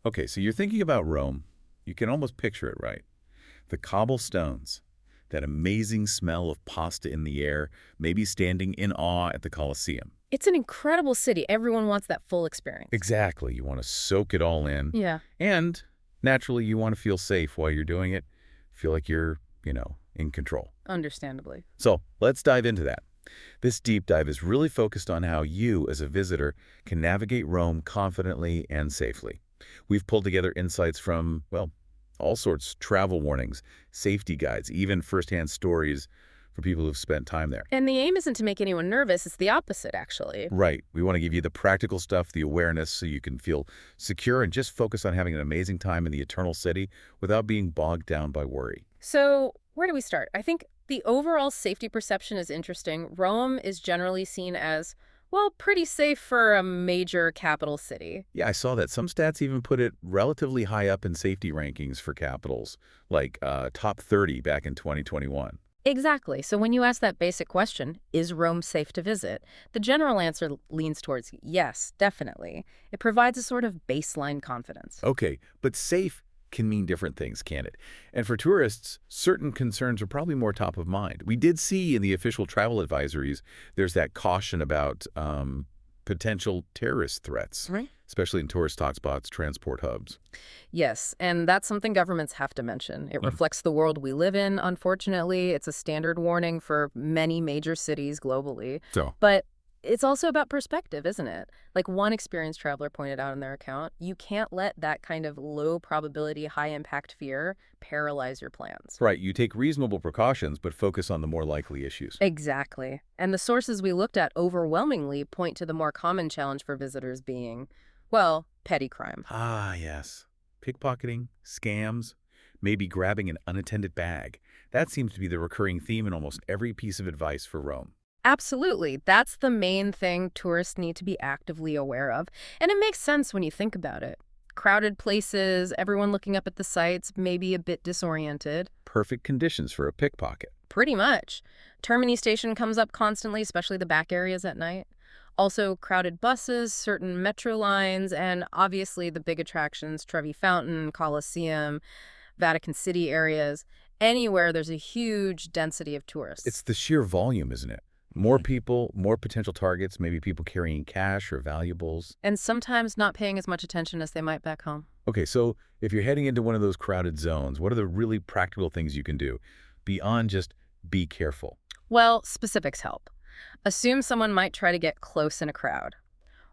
Okay, so you're thinking about Rome. You can almost picture it, right? The cobblestones, that amazing smell of pasta in the air, maybe standing in awe at the Colosseum. It's an incredible city. Everyone wants that full experience. Exactly. You want to soak it all in. Yeah, And naturally, you want to feel safe while you're doing it. Feel like you're, in control. understandably. So let's dive into that. This deep dive is really focused on how you, as a visitor, can navigate Rome confidently and safely. We've pulled together insights from, well, all sorts, travel warnings, safety guides, even firsthand stories for people who've spent time there. And the aim isn't to make anyone nervous. It's the opposite, actually. Right. We want to give you the practical stuff, the awareness, so you can feel secure and just focus on having an amazing time in the Eternal City without being bogged down by worry. So where do we start? I think the overall safety perception is interesting. Rome is generally seen as, well, pretty safe for a major capital city. Yeah, I saw that. Some stats even put it relatively high up in safety rankings for capitals, like top 30 back in 2021. Exactly. So when you ask that basic question, is Rome safe to visit? The general answer leans towards yes, definitely. It provides a sort of baseline confidence. Okay, but safe can mean different things, can it? And for tourists, certain concerns are probably more top of mind. We did see in the official travel advisories, there's that caution about potential terrorist threats, Right. especially in tourist hotspots, transport hubs. Yes, and that's something governments have to mention. It reflects the world we live in, unfortunately. It's a standard warning for many major cities globally. So, But it's also about perspective, isn't it? Like one experienced traveler pointed out in their account, you can't let that kind of low probability, high impact fear paralyze your plans. right, you take reasonable precautions, but focus on the more likely issues. Exactly. And the sources we looked at overwhelmingly point to the more common challenge for visitors being, well, petty crime. Ah, yes. Pickpocketing, scams, maybe grabbing an unattended bag. That seems to be the recurring theme in almost every piece of advice for Rome. Absolutely. That's the main thing tourists need to be actively aware of. And it makes sense when you think about it. Crowded places, everyone looking up at the sights, maybe a bit disoriented. Perfect conditions for a pickpocket. Pretty much. Termini station comes up constantly, especially the back areas at night. Also, crowded buses, certain metro lines, and obviously the big attractions, Trevi Fountain, Colosseum, Vatican City areas. Anywhere there's a huge density of It's tourists. the sheer volume, isn't it? More people, more potential targets, maybe people carrying cash or valuables. And sometimes not paying as much attention as they might back home. Okay, so if you're heading into one of those crowded zones, what are the really practical things you can do beyond just be careful? Well, specifics help. Assume someone might try to get close in a crowd.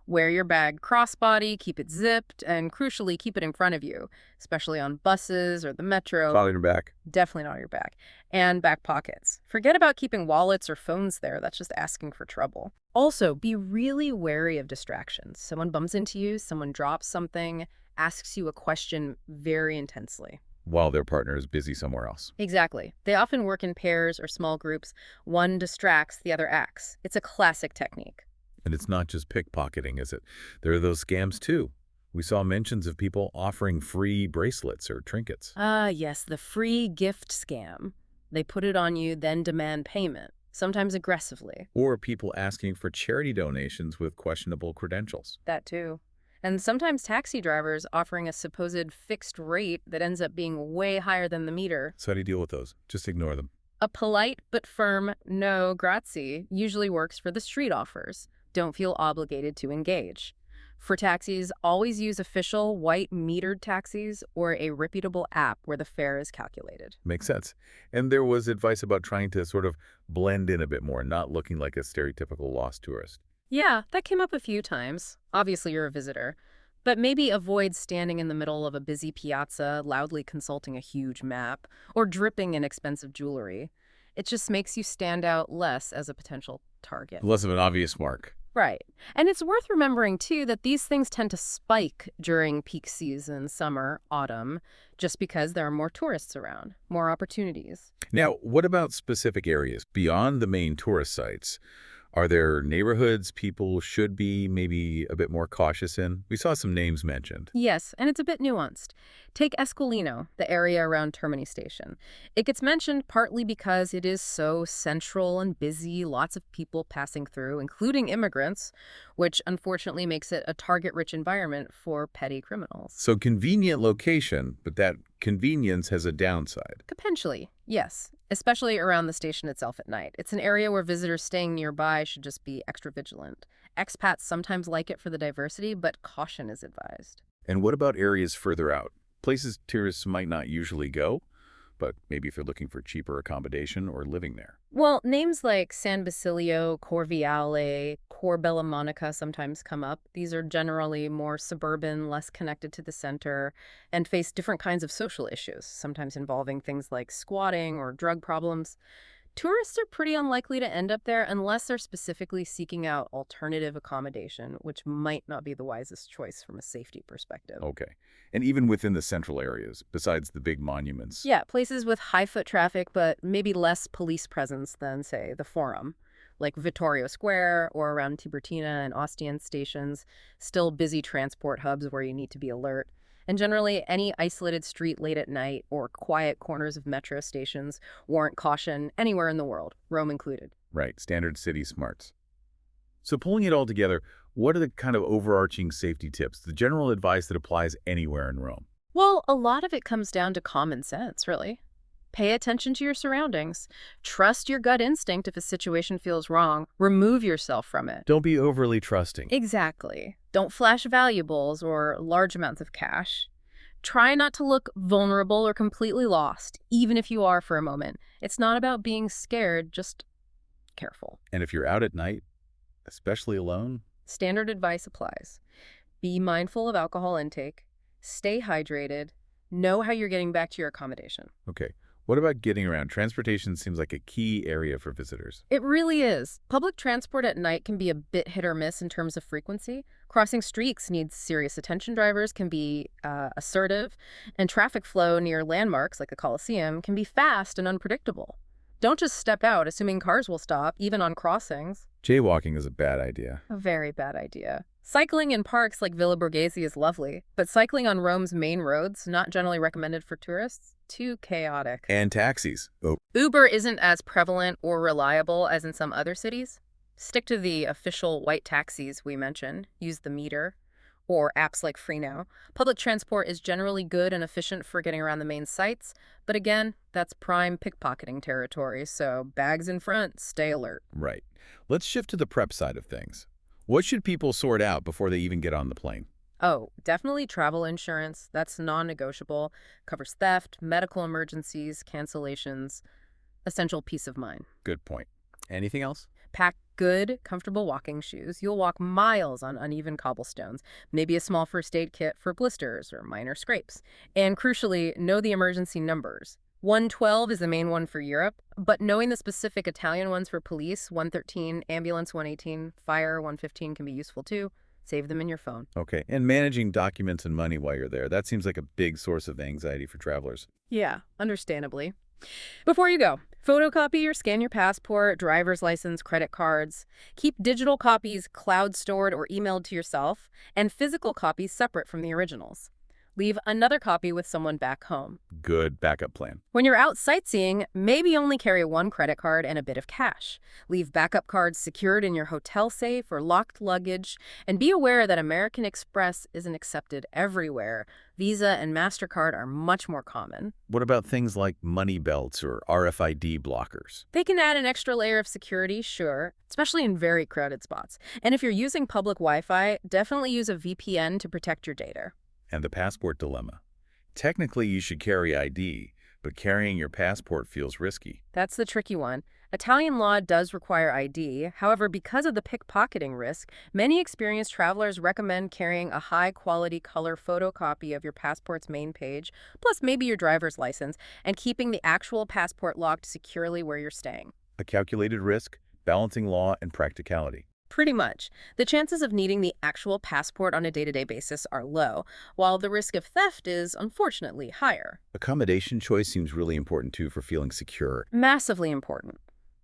Wear your bag crossbody, keep it zipped, and crucially, keep it in front of you, especially on buses or the metro. Following your back. Definitely not your back. And back pockets. Forget about keeping wallets or phones there. That's just asking for trouble. Also, be really wary of distractions. Someone bumps into you, someone drops something, asks you a question very intensely. While their partner is busy somewhere else. Exactly. They often work in pairs or small groups. One distracts, the other acts. It's a classic technique. And it's not just pickpocketing, is it? There are those scams too. We saw mentions of people offering free bracelets or trinkets. Ah, yes, the free gift scam. They put it on you, then demand payment, sometimes aggressively. Or people asking for charity donations with questionable credentials. That too. And sometimes taxi drivers offering a supposed fixed rate that ends up being way higher than the meter. So how do you deal with those? Just ignore them. A polite but firm no grazie usually works for the street offers. Don't feel obligated to engage. For taxis, always use official white metered taxis or a reputable app where the fare is calculated. Makes sense. And there was advice about trying to sort of blend in a bit more, not looking like a stereotypical lost tourist. Yeah, that came up a few times. Obviously, you're a visitor. But maybe avoid standing in the middle of a busy piazza, loudly consulting a huge map, or dripping in expensive jewelry. It just makes you stand out less as a potential target. Less of an obvious mark. Right. And it's worth remembering, too, that these things tend to spike during peak season, summer, autumn, just because there are more tourists around, more opportunities. Now, what about specific areas beyond the main tourist sites? Are there neighborhoods people should be maybe a bit more cautious in? We saw some names mentioned. Yes, and it's a bit nuanced. Take Esquilino, the area around Termini Station. It gets mentioned partly because it is so central and busy, lots of people passing through, including immigrants, which unfortunately makes it a target-rich environment for petty criminals. So convenient location, but that convenience has a downside. Potentially, yes, especially around the station itself at night. It's an area where visitors staying nearby should just be extra vigilant. Expats sometimes like it for the diversity, but caution is advised. And what about areas further out? Places tourists might not usually go, but maybe if they're looking for cheaper accommodation or living there. Well, names like San Basilio, Corviale, Corbella Monica sometimes come up. These are generally more suburban, less connected to the center, and face different kinds of social issues, sometimes involving things like squatting or drug problems. Tourists are pretty unlikely to end up there unless they're specifically seeking out alternative accommodation, which might not be the wisest choice from a safety perspective. Okay. And even within the central areas, besides the big monuments. Yeah, places with high foot traffic, but maybe less police presence than, say, the Forum, like Vittorio Square or around Tiburtina and Ostian stations, still busy transport hubs where you need to be alert. And generally, any isolated street late at night or quiet corners of metro stations warrant caution anywhere in the world, Rome included. Right, standard city smarts. So pulling it all together, what are the kind of overarching safety tips, the general advice that applies anywhere in Rome? Well, a lot of it comes down to common sense, really. Pay attention to your surroundings. Trust your gut instinct if a situation feels wrong. Remove yourself from it. Don't be overly trusting. Exactly. Don't flash valuables or large amounts of cash. Try not to look vulnerable or completely lost, even if you are for a moment. It's not about being scared, just careful. And if you're out at night, especially alone, Standard advice applies. Be mindful of alcohol intake. Stay hydrated. Know how you're getting back to your accommodation. okay. What about getting around? Transportation seems like a key area for visitors. It really is. Public transport at night can be a bit hit or miss in terms of frequency. Crossing streets needs serious attention. Drivers can be assertive, and traffic flow near landmarks like the Colosseum can be fast and unpredictable. Don't just step out assuming cars will stop, even on crossings. Jaywalking is a bad idea. A very bad idea. Cycling in parks like Villa Borghese is lovely, but cycling on Rome's main roads, not generally recommended for tourists, too chaotic. And taxis. Oh, Uber isn't as prevalent or reliable as in some other cities. Stick to the official white taxis we mentioned. Use the meter or apps like FreeNow. Public transport is generally good and efficient for getting around the main sites, but again, that's prime pickpocketing territory, so bags in front, stay alert. right. Let's shift to the prep side of things. What should people sort out before they even get on the plane? Oh, definitely travel insurance. That's non-negotiable. Covers theft, medical emergencies, cancellations, essential peace of mind. Good point. Anything else? Pack good, comfortable walking shoes. You'll walk miles on uneven cobblestones. Maybe a small first aid kit for blisters or minor scrapes. And crucially, know the emergency numbers. 112 is the main one for Europe, but knowing the specific Italian ones for police, 113, ambulance 118, fire 115 can be useful too. Save them in your phone. Okay. And managing documents and money while you're there. That seems like a big source of anxiety for travelers. Yeah, understandably. Before you go, photocopy or scan your passport, driver's license, credit cards. Keep digital copies cloud stored or emailed to yourself, and physical copies separate from the originals. Leave another copy with someone back home. Good backup plan. When you're out sightseeing, maybe only carry one credit card and a bit of cash. Leave backup cards secured in your hotel safe or locked luggage, and be aware that American Express isn't accepted everywhere. Visa and MasterCard are much more common. What about things like money belts or RFID blockers? They can add an extra layer of security, sure, especially in very crowded spots. And if you're using public Wi-Fi, definitely use a VPN to protect your data. And the passport dilemma. Technically, you should carry ID, but carrying your passport feels risky. That's the tricky one. Italian law does require ID. However, because of the pickpocketing risk, many experienced travelers recommend carrying a high-quality color photocopy of your passport's main page, plus maybe your driver's license, and keeping the actual passport locked securely where you're staying. A calculated risk, balancing law and practicality. Pretty much. The chances of needing the actual passport on a day-to-day basis are low, while the risk of theft is, unfortunately, higher. Accommodation choice seems really important, too, for feeling secure. Massively important.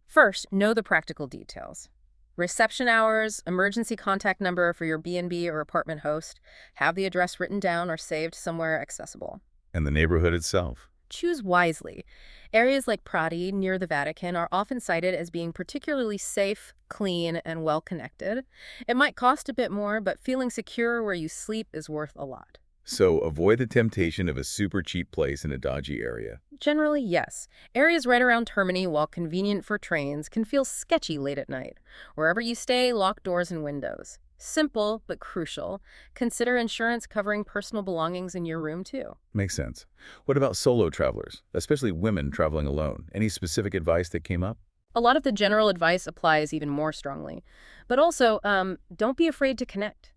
First, know the practical details. Reception hours, emergency contact number for your B&B or apartment host, have the address written down or saved somewhere accessible. And the neighborhood itself. Choose wisely. Areas like Prati, near the Vatican, are often cited as being particularly safe, clean, and well-connected. It might cost a bit more, but feeling secure where you sleep is worth a lot. So avoid the temptation of a super cheap place in a dodgy area. Generally, yes. Areas right around Termini, while convenient for trains, can feel sketchy late at night. Wherever you stay, lock doors and windows. Simple, but crucial. Consider insurance covering personal belongings in your room, too. Makes sense. What about solo travelers, especially women traveling alone? Any specific advice that came up? A lot of the general advice applies even more strongly. But also, don't be afraid to connect.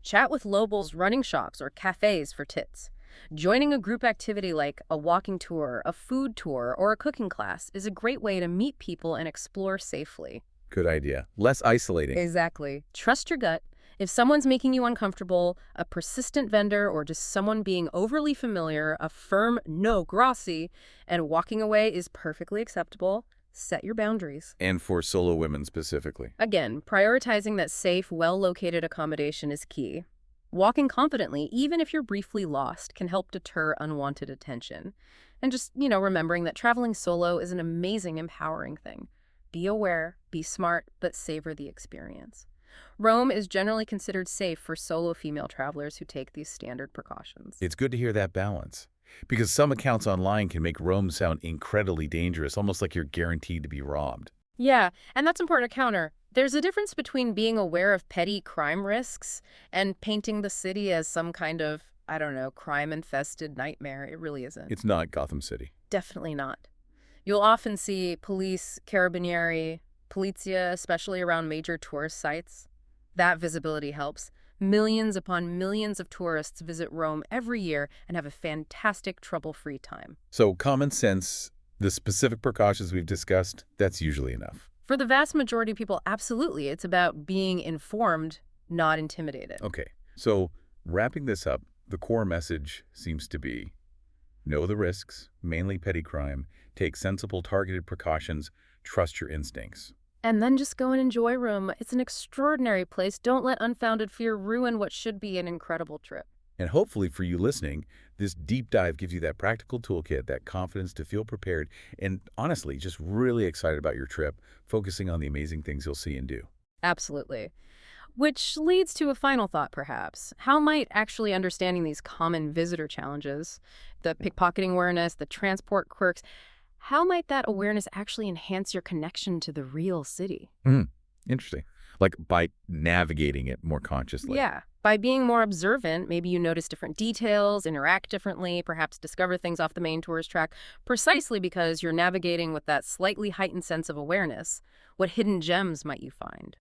Chat with locals, running shops, or cafes for tips. Joining a group activity like a walking tour, a food tour, or a cooking class is a great way to meet people and explore safely. Good idea. Less isolating. Exactly. Trust your gut. If someone's making you uncomfortable, a persistent vendor, or just someone being overly familiar, a firm no grossi, and walking away is perfectly acceptable. Set your boundaries. And for solo women specifically. Again, prioritizing that safe, well-located accommodation is key. Walking confidently, even if you're briefly lost, can help deter unwanted attention. And just, remembering that traveling solo is an amazing, empowering thing. Be aware, be smart, but savor the experience. Rome is generally considered safe for solo female travelers who take these standard precautions. It's good to hear that balance. Because some accounts online can make Rome sound incredibly dangerous, almost like you're guaranteed to be robbed. Yeah, and that's important to counter. There's a difference between being aware of petty crime risks and painting the city as some kind of, crime-infested nightmare. It really isn't. It's not Gotham City. Definitely not. You'll often see police, carabinieri, polizia, especially around major tourist sites. That visibility helps. Millions upon millions of tourists visit Rome every year and have a fantastic, trouble-free time. So common sense, the specific precautions we've discussed, that's usually enough. For the vast majority of people, absolutely. It's about being informed, not intimidated. Okay, so wrapping this up, the core message seems to be know the risks, mainly petty crime, take sensible targeted precautions, trust your instincts. And then just go and enjoy Rome. It's an extraordinary place. Don't let unfounded fear ruin what should be an incredible trip. And hopefully for you listening, this deep dive gives you that practical toolkit, that confidence to feel prepared, and honestly, just really excited about your trip, focusing on the amazing things you'll see and do. Absolutely. Which leads to a final thought, perhaps. How might actually understanding these common visitor challenges, the pickpocketing awareness, the transport quirks, how might that awareness actually enhance your connection to the real city? Interesting. Like by navigating it more consciously. Yeah. By being more observant, maybe you notice different details, interact differently, perhaps discover things off the main tourist track, precisely because you're navigating with that slightly heightened sense of awareness. What hidden gems might you find?